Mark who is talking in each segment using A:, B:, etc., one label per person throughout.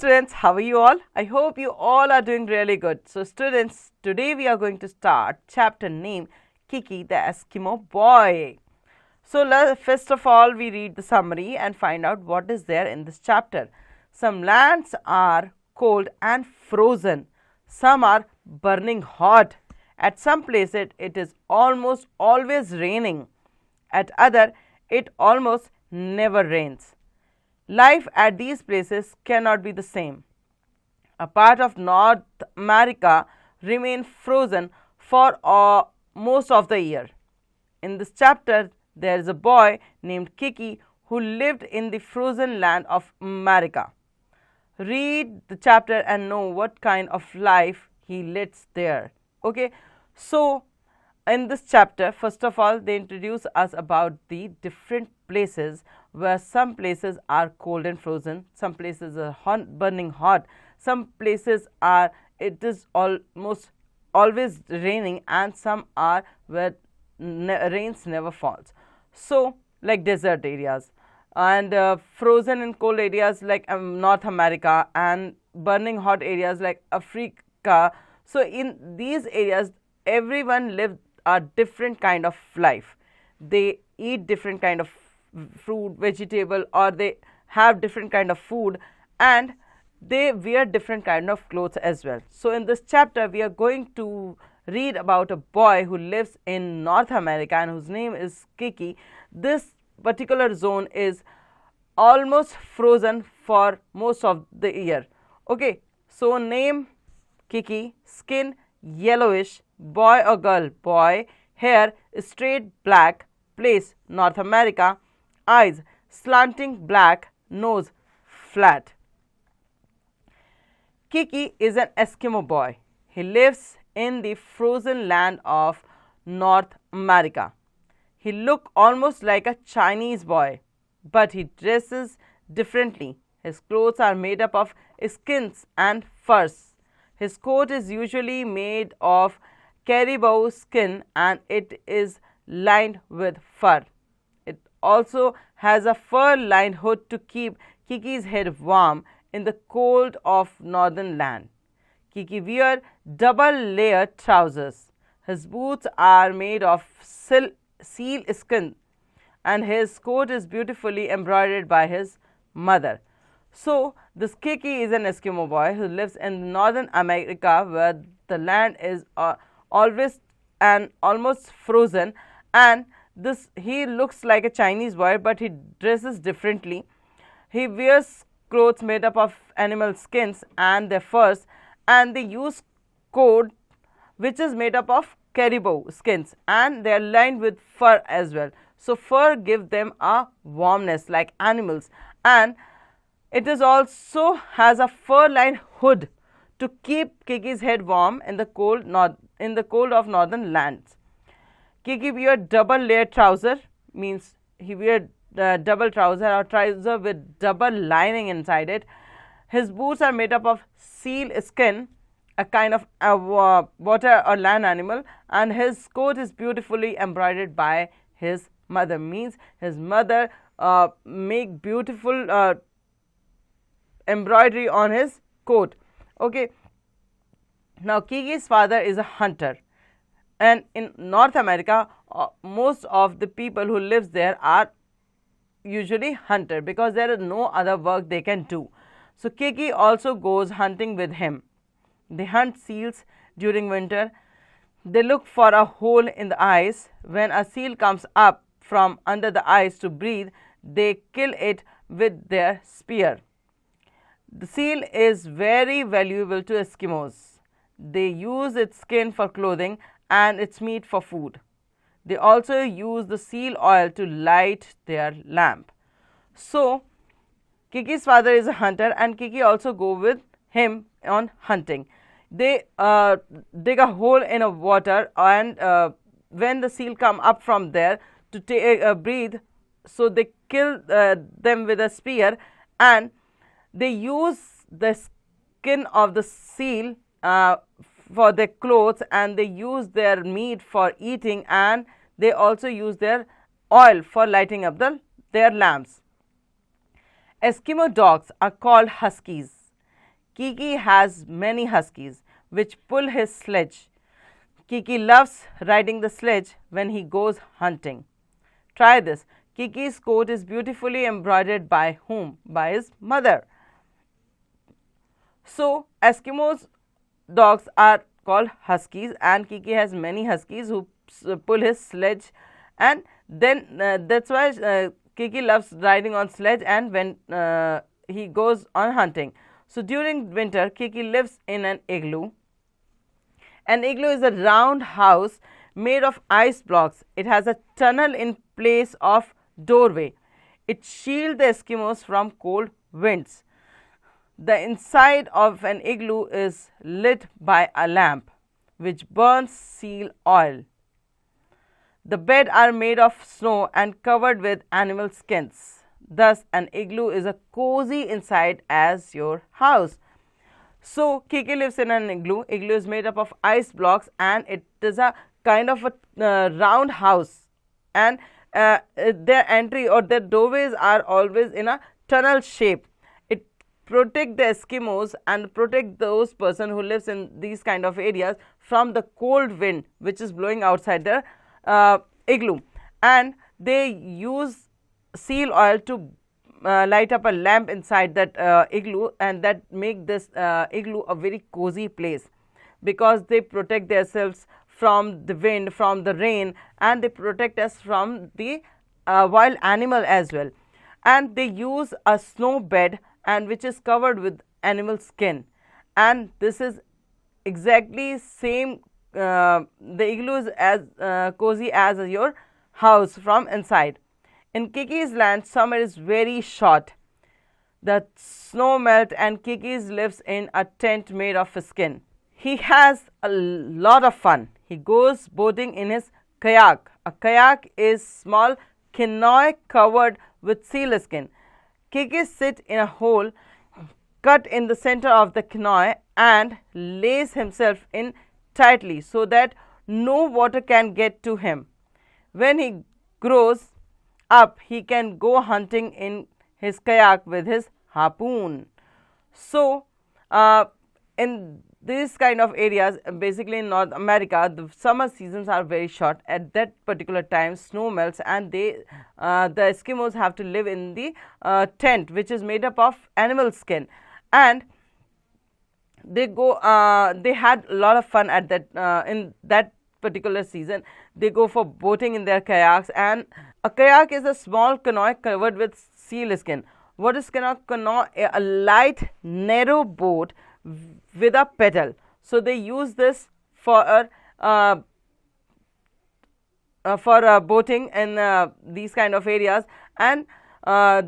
A: students, how are you all? I hope you all are doing really good. So students, today we are going to start chapter named Kiki the Eskimo Boy. So first of all, we read the summary and find out what is there in this chapter. Some lands are cold and frozen. Some are burning hot. At some places it is almost always raining. At other it almost never rains. Life at these places cannot be the same. A part of North America remains frozen for most of the year. In this chapter, there is a boy named Kiki who lived in the frozen land of America. Read the chapter and know what kind of life he leads there. Okay, so in this chapter, first of all, they introduce us about the different places where some places are cold and frozen, some places are burning hot, some places are it is almost always raining, and some are where rains never falls. So like desert areas, and frozen and cold areas like North America, and burning hot areas like Africa. So in these areas everyone lives a different kind of life. They eat different kind of fruit, vegetable, or they have different kind of food, and they wear different kind of clothes as well. So in this chapter we are going to read about a boy who lives in North America and whose name is Kiki. This particular zone is almost frozen for most of the year. Okay, so name Kiki, skin yellowish, boy or girl, boy, hair straight black, place North America, eyes slanting black, nose flat. Kiki is an Eskimo boy. He lives in the frozen land of North America. He looks almost like a Chinese boy, but he dresses differently. His clothes are made up of skins and furs. His coat is usually made of caribou skin and it is lined with fur. It also has a fur-lined hood to keep Kiki's head warm in the cold of northern land. Kiki wears double-layered trousers. His boots are made of seal skin, and his coat is beautifully embroidered by his mother. So this Kiki is an Eskimo boy who lives in northern America, where the land is always and almost frozen, and he looks like a Chinese boy, but he dresses differently. He wears clothes made up of animal skins and their furs, and they use coat which is made up of caribou skins, and they are lined with fur as well. So fur gives them a warmness like animals, and it is also has a fur-lined hood to keep Kiki's head warm in the cold of northern lands. Kiki wear double-layered trouser, means he wear double trouser or trouser with double lining inside it. His boots are made up of seal skin, a kind of water or land animal, and his coat is beautifully embroidered by his mother, means his mother make beautiful embroidery on his coat. Okay, now Kiki's father is a hunter, and in North America most of the people who lives there are usually hunter because there is no other work they can do. So Kiki also goes hunting with him. They hunt seals during winter. They look for a hole in the ice. When a seal comes up from under the ice to breathe, they kill it with their spear. The seal is very valuable to Eskimos. They use its skin for clothing and its meat for food. They also use the seal oil to light their lamp. So Kiki's father is a hunter, and Kiki also go with him on hunting. They dig a hole in a water, and when the seal come up from there to take breathe, so they kill them with a spear, and they use the skin of the seal for their clothes, and they use their meat for eating, and they also use their oil for lighting up their lamps. Eskimo dogs are called huskies. Kiki has many huskies which pull his sledge. Kiki loves riding the sledge when he goes hunting. Try this. Kiki's coat is beautifully embroidered by whom? By his mother. So, Eskimos dogs are called huskies, and Kiki has many huskies who pull his sledge, and then that's why Kiki loves riding on sledge and when he goes on hunting. So, during winter, Kiki lives in an igloo. An igloo is a round house made of ice blocks. It has a tunnel in place of doorway. It shields the Eskimos from cold winds. The inside of an igloo is lit by a lamp which burns seal oil. The beds are made of snow and covered with animal skins. Thus, an igloo is a cozy inside as your house. So, Kiki lives in an igloo. Igloo is made up of ice blocks and it is a kind of a round house, and their entry or their doorways are always in a tunnel shape. It protects the Eskimos and protect those person who lives in these kind of areas from the cold wind which is blowing outside the igloo, and they use seal oil to light up a lamp inside that igloo, and that make this igloo a very cozy place because they protect themselves from the wind, from the rain, and they protect us from the wild animal as well. And they use a snow bed and which is covered with animal skin, and this is exactly same the igloo is as cozy as your house from inside. In Kiki's land, summer is very short. The snow melts and Kiki lives in a tent made of skin. He has a lot of fun. He goes boating in his kayak. A kayak is small canoe covered with seal skin. Kiki sits in a hole cut in the center of the canoe and lays himself in tightly so that no water can get to him. When he grows up, he can go hunting in his kayak with his harpoon. So, in these kind of areas, basically in North America, the summer seasons are very short. At that particular time, snow melts, and the Eskimos have to live in the tent, which is made up of animal skin, and they had a lot of fun at that in that particular season. They go for boating in their kayaks, and a kayak is a small canoe covered with seal skin. What is canoe? Canoe, a light, narrow boat with a pedal. So they use this for boating in these kind of areas, and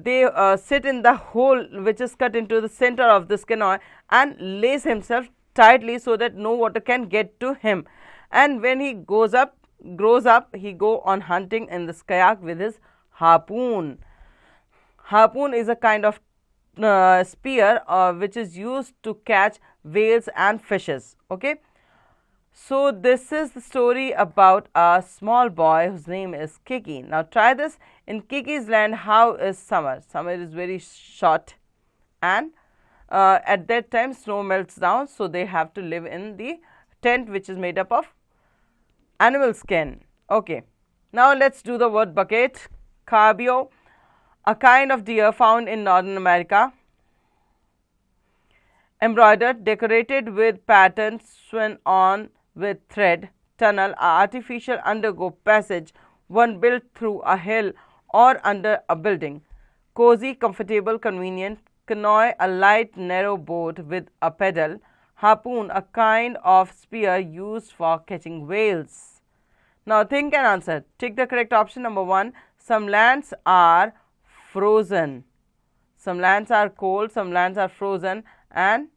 A: they sit in the hole which is cut into the center of this canoe and lays himself tightly so that no water can get to him. And when he grows up, he go on hunting in this kayak with his harpoon. Harpoon is a kind of spear which is used to catch whales and fishes. Okay, so this is the story about a small boy whose name is Kiki. Now try this. In Kiki's land, how is summer? Summer is very short, and at that time snow melts down, so they have to live in the tent which is made up of animal skin. Okay, now let's do the word bucket. Cabio, a kind of deer found in Northern America. Embroidered, decorated with patterns sewn on with thread. Tunnel, a artificial undergo passage, one built through a hill or under a building. Cozy, comfortable, convenient. Canoe, a light, narrow boat with a pedal. Harpoon, a kind of spear used for catching whales. Now think and answer. Take the correct option. Number 1, some lands are frozen. Some lands are cold, some lands are frozen, and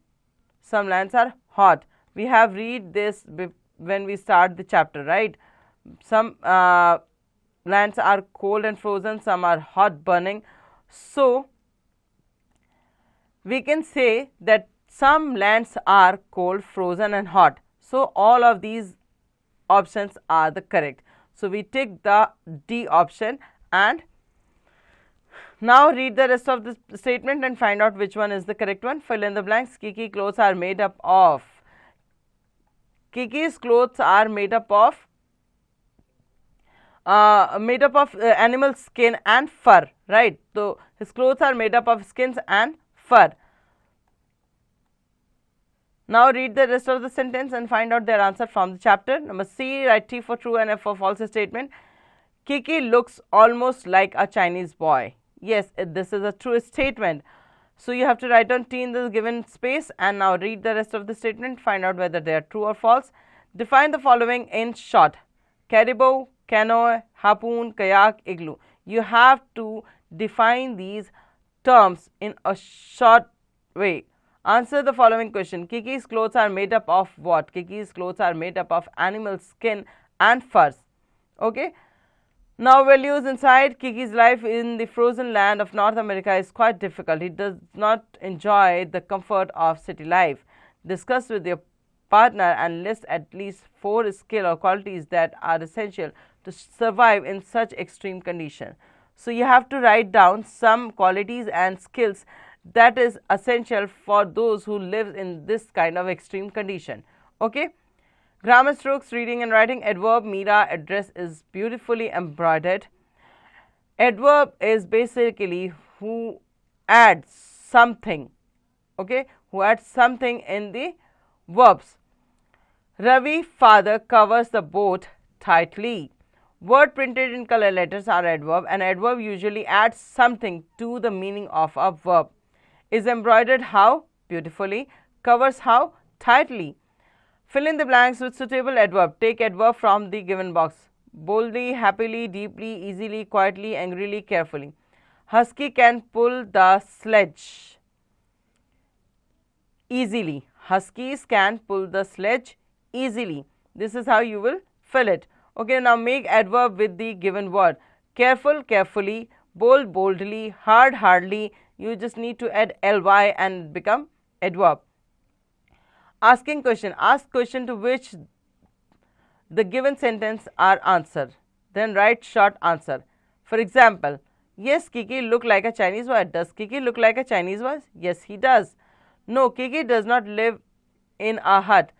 A: some lands are hot. We have read this when we start the chapter, right? Some lands are cold and frozen, some are hot, burning. So we can say that some lands are cold, frozen and hot. So all of these options are the correct. So we take the D option, and Now read the rest of the statement and find out which one is the correct one. Fill in the blanks. Kiki clothes are made up of. Kiki's clothes are made up of animal skin and fur, right? So his clothes are made up of skins and fur. Now read the rest of the sentence and find out their answer from the chapter. Number C, write T for true and F for false statement. Kiki looks almost like a Chinese boy. Yes, this is a true statement. So you have to write down T in the given space and now read the rest of the statement, find out whether they are true or false. Define the following in short. Caribou, canoe, harpoon, kayak, igloo. You have to define these terms in a short way. Answer the following question. Kiki's clothes are made up of what? Kiki's clothes are made up of animal skin and furs. Okay. Now values inside. Kiki's life in the frozen land of North America is quite difficult. He does not enjoy the comfort of city life. Discuss with your partner and list at least 4 skills or qualities that are essential to survive in such extreme conditions. So you have to write down some qualities and skills that is essential for those who live in this kind of extreme condition. Okay. Grammar strokes, reading and writing. Adverb, Meera address is beautifully embroidered. Adverb is basically who adds something. Okay, who adds something in the verbs. Ravi, father, covers the boat tightly. Word printed in color letters are adverb. An adverb usually adds something to the meaning of a verb. Is embroidered how? Beautifully. Covers how? Tightly. Fill in the blanks with suitable adverb. Take adverb from the given box. Boldly, happily, deeply, easily, quietly, angrily, carefully. Husky can pull the sledge easily. Huskies can pull the sledge easily. This is how you will fill it. Okay, now make adverb with the given word. Careful, carefully, bold, boldly, hard, hardly. You just need to add ly and become adverb. Asking question. Ask question to which the given sentence are answered. Then write short answer. For example, yes, Kiki look like a Chinese boy. Does Kiki look like a Chinese boy? Yes, he does. No, Kiki does not live in a hut.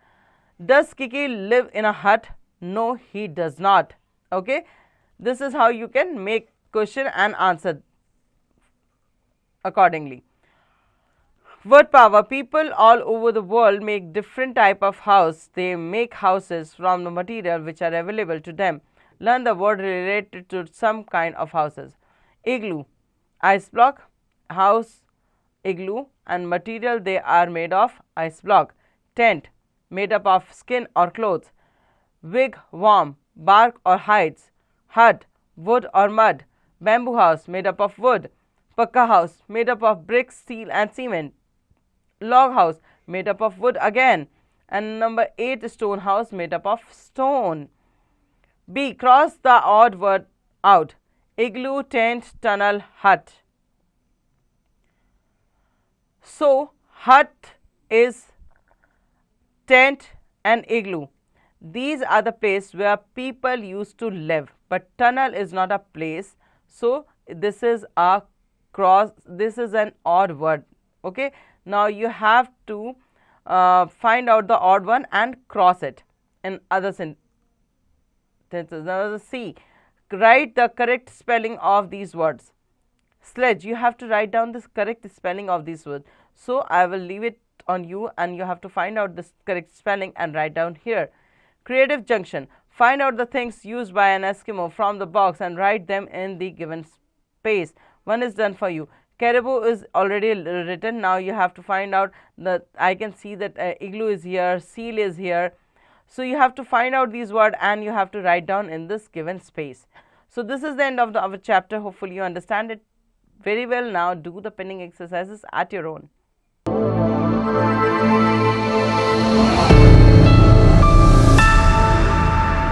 A: Does Kiki live in a hut? No, he does not. Okay. This is how you can make question and answer accordingly. Word power. People all over the world make different type of house. They make houses from the material which are available to them. Learn the word related to some kind of houses. Igloo, ice block, house, igloo, and material they are made of, ice block. Tent, made up of skin or clothes. Wigwam, bark or hides. Hut, wood or mud. Bamboo house, made up of wood. Pakka house, made up of bricks, steel and cement. Log house, made up of wood again. And number 8, stone house, made up of stone. B, cross the odd word out. Igloo, tent, tunnel, hut. So hut is tent and igloo. These are the place where people used to live, but tunnel is not a place. So this is a cross, this is an odd word. Okay. Now you have to find out the odd one and cross it in other sentences. Now C, write the correct spelling of these words. Sledge, you have to write down the correct spelling of these words. So I will leave it on you and you have to find out the correct spelling and write down here. Creative junction, find out the things used by an Eskimo from the box and write them in the given space. One is done for you. Caribou is already written. Now you have to find out that I can see that igloo is here, seal is here. So you have to find out these words and you have to write down in this given space. So this is the end of our chapter. Hopefully you understand it very well. Now do the penning exercises at your own.